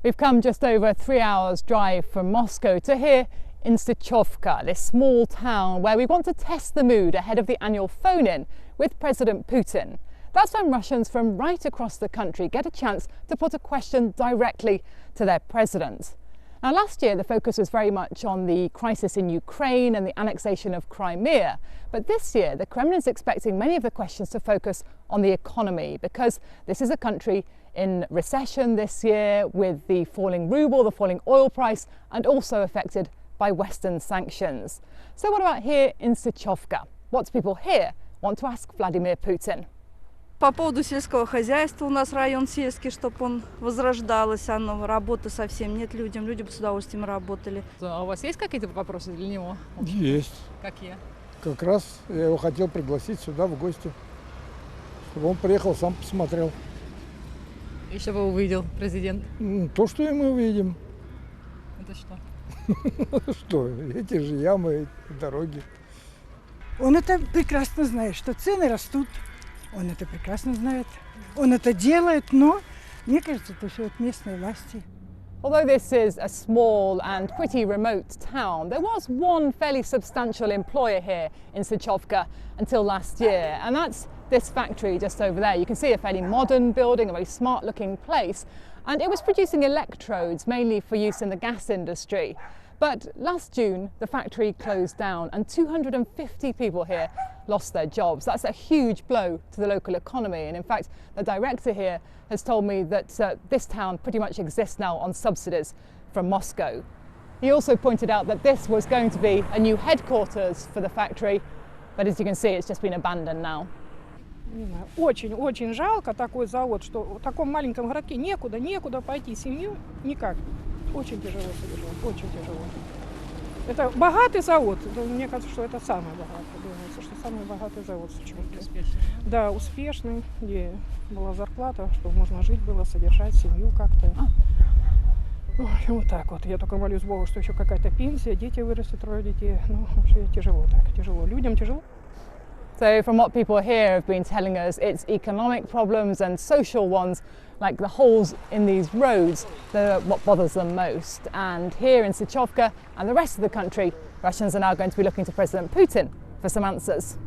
We've come just over 3 hours drive from Moscow to here in Sychovka, this small town where we want to test the mood ahead of the annual phone-in with President Putin. That's when Russians from right across the country get a chance to put a question directly to their president. Now, last year the focus was very much on the crisis in Ukraine and the annexation of Crimea, but this year the Kremlin is expecting many of the questions to focus on the economy, because this is a country in recession this year with the falling ruble, the falling oil price, and also affected by Western sanctions. So what about here in Sychovka? What do people here want to ask Vladimir Putin? По поводу сельского хозяйства, у нас район сельский, чтобы он возрождалось, оно работы совсем нет людям, люди бы с удовольствием работали. А у вас есть какие-то вопросы для него? Есть. Какие? Как раз я его хотел пригласить сюда в гости, чтобы он приехал, сам посмотрел. И что бы увидел президент? То, что и мы увидим. Это что? Что, эти же ямы, эти дороги. Он это прекрасно знает, что цены растут. Он это прекрасно знает. Он это делает, но мне кажется, это все от местной власти. Although this is a small and pretty remote town, there was one fairly substantial employer here in Sychovka until last year, and that's this factory just over there. You can see a fairly modern building, a very smart looking place, and it was producing electrodes mainly for use in the gas industry. But last June the factory closed down and 250 people here lost their jobs. That's a huge blow to the local economy, and in fact the director here has told me that this town pretty much exists now on subsidies from Moscow. He also pointed out that this was going to be a new headquarters for the factory, but as you can see it's just been abandoned now. Очень жалко такой завод, что в таком маленьком городке некуда пойти семью никак. Очень тяжело содержать, очень тяжело. Это богатый завод, мне кажется, что это самый богатый, думается, что самый богатый завод сейчас. Успешный. Да, успешный, где была зарплата, чтобы можно жить было, содержать семью как-то. Вот так вот. Я только молюсь Богу, что еще какая-то пенсия, дети вырастут, 3 детей. Ну, вообще тяжело так, тяжело. Людям тяжело. So from what people here have been telling us, it's economic problems and social ones, like the holes in these roads, that are what bothers them most. And here in Sychovka and the rest of the country, Russians are now going to be looking to President Putin for some answers.